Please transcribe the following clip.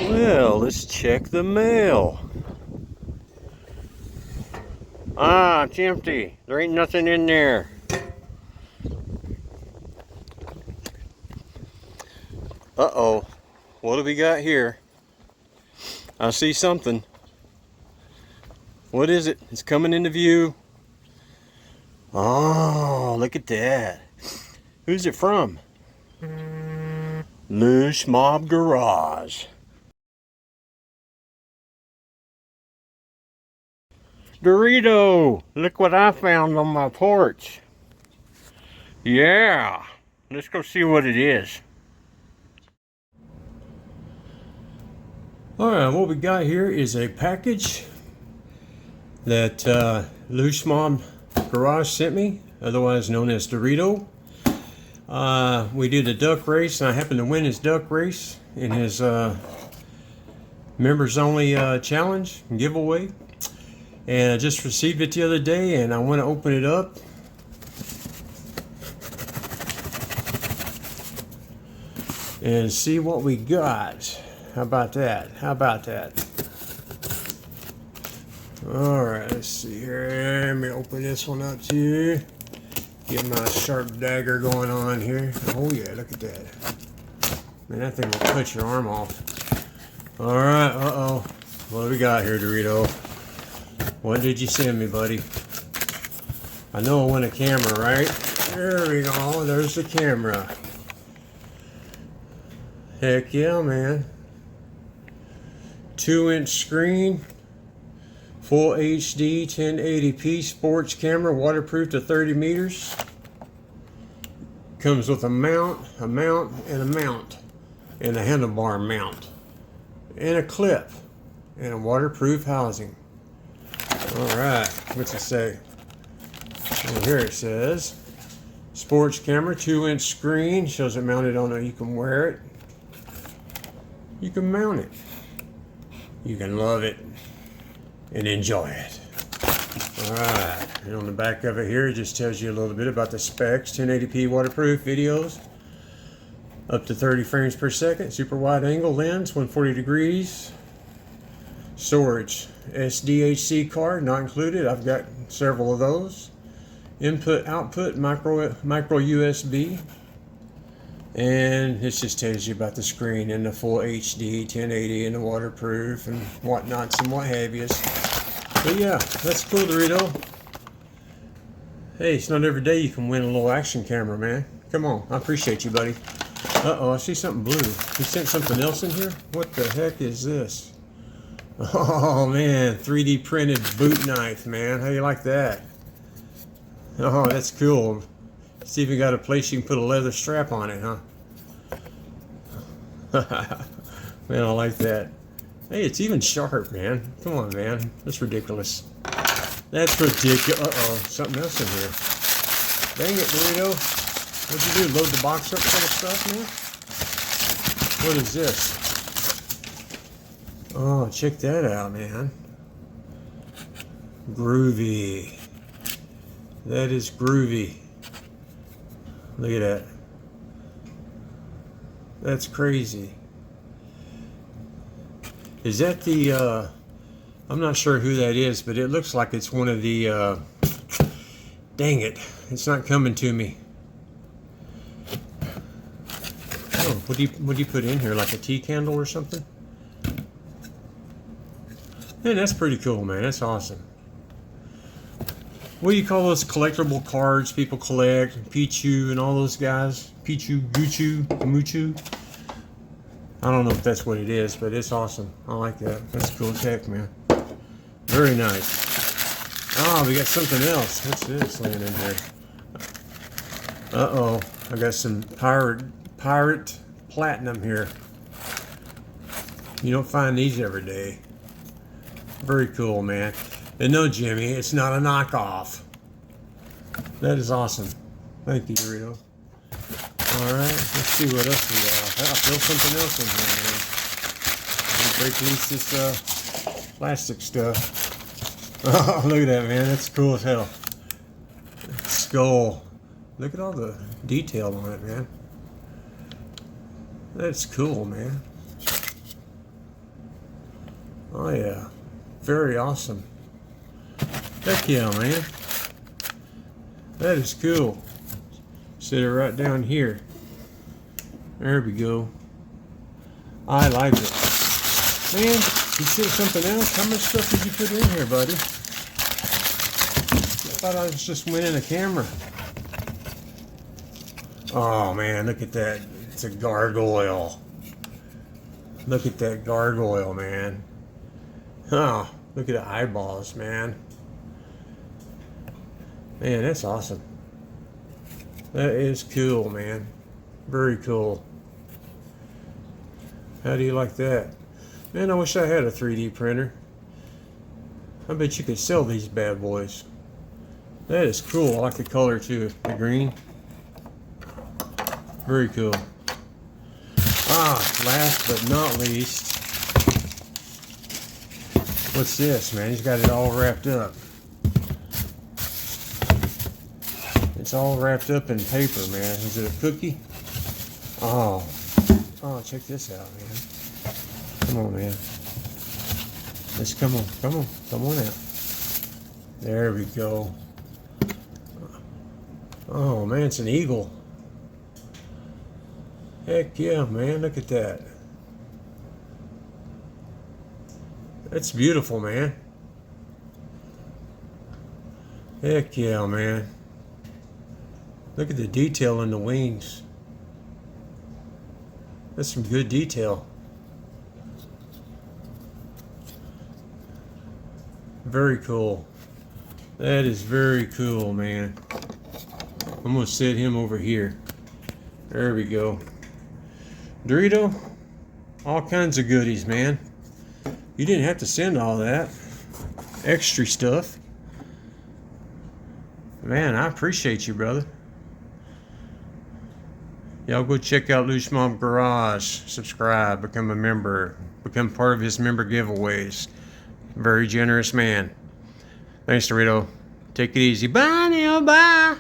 Well, let's check the mail. Ah, it's empty. There ain't nothing in there. Uh-oh. What do we got here? I see something. What is it? It's coming into view. Oh, look at that. Who's it from? LUCH Mob Garage. Dorito! Look what I found on my porch. Yeah. Let's go see what it is. Alright, what we got here is a package that LUCH Mob Garage sent me, otherwise known as Dorito. We did a duck race, and I happened to win his duck race in his members only challenge and giveaway. And I just received it the other day, and I want to open it up. And see what we got. How about that? How about that? Alright, let's see here. Let me open this one up too. Get my sharp dagger going on here. Oh yeah, look at that. Man, that thing will cut your arm off. Alright, uh-oh. What do we got here, Dorito? What did you send me, buddy? I know I want a camera, right? There we go. There's the camera. Heck yeah, man. 2-inch screen. Full HD 1080p sports camera. Waterproof to 30 meters. Comes with a mount, and a mount. And a handlebar mount. And a clip. And a waterproof housing. Alright, what's it say? Well, here it says sports camera, 2-inch screen, shows it mounted on you can wear it. You can mount it. You can love it and enjoy it. Alright, and on the back of it here, it just tells you a little bit about the specs. 1080p waterproof videos, up to 30 frames per second, super wide angle lens, 140 degrees. Storage, SDHC card, not included. I've got several of those. Input, output, micro USB. And it just tells you about the screen and the full HD, 1080, and the waterproof and whatnots and what have yous. But yeah, that's cool, Dorito. Hey, it's not every day you can win a little action camera, man. Come on, I appreciate you, buddy. Uh-oh, I see something blue. You sent something else in here? What the heck is this? Oh man, 3D printed boot knife, man. How you like that? Oh, that's cool. It's even got a place you can put a leather strap on it, huh? Man, I like that. Hey, it's even sharp, man. Come on, man. That's ridiculous. That's ridiculous. Uh-oh, something else in here. Dang it, Dorito. What'd you do, load the box up full of stuff, man? What is this? Oh, check that out, man. Groovy. That is groovy. Look at that. That's crazy. Is that the, I'm not sure who that is, but it looks like it's one of the, dang it. It's not coming to me. Oh, what do you put in here? Like a tea candle or something? Man, that's pretty cool, man. That's awesome. What do you call those collectible cards people collect? Pichu and all those guys? Pichu, Guchu, Muchu? I don't know if that's what it is, but it's awesome. I like that. That's cool as heck, man. Very nice. Oh, we got something else. What's this laying in here? Uh-oh. I got some pirate platinum here. You don't find these every day. Very cool, man. And no, Jimmy, it's not a knockoff. That is awesome. Thank you, Dorito. Alright, let's see what else we got. I feel something else in here, man. Break loose this plastic stuff. Oh, look at that, man. That's cool as hell. Skull. Look at all the detail on it, man. That's cool, man. Oh yeah, very awesome. Heck yeah, man. That is cool. Set it right down here. There we go. I like it. Man, you said something else? How much stuff did you put in here, buddy? I thought I was just winning a camera. Oh man, look at that. It's a gargoyle. Look at that gargoyle, man. Oh, look at the eyeballs, man. Man, that's awesome. That is cool, man. Very cool. How do you like that? Man, I wish I had a 3D printer. I bet you could sell these bad boys. That is cool. I like the color too, the green. Very cool. Last but not least, what's this, man? He's got it all wrapped up. It's all wrapped up in paper, man. Is it a cookie? Oh, check this out, man. Come on, man. Let's come on out. There we go. Oh man, it's an eagle. Heck yeah, man, look at that. That's beautiful, man. Heck yeah, man. Look at the detail in the wings. That's some good detail. Very cool. That is very cool, man. I'm gonna set him over here. There we go. Dorito, all kinds of goodies, man. You didn't have to send all that extra stuff. Man, I appreciate you, brother. Y'all go check out LUCH Mom Garage. Subscribe, become a member, become part of his member giveaways. Very generous man. Thanks, Dorito. Take it easy. Bye now, bye.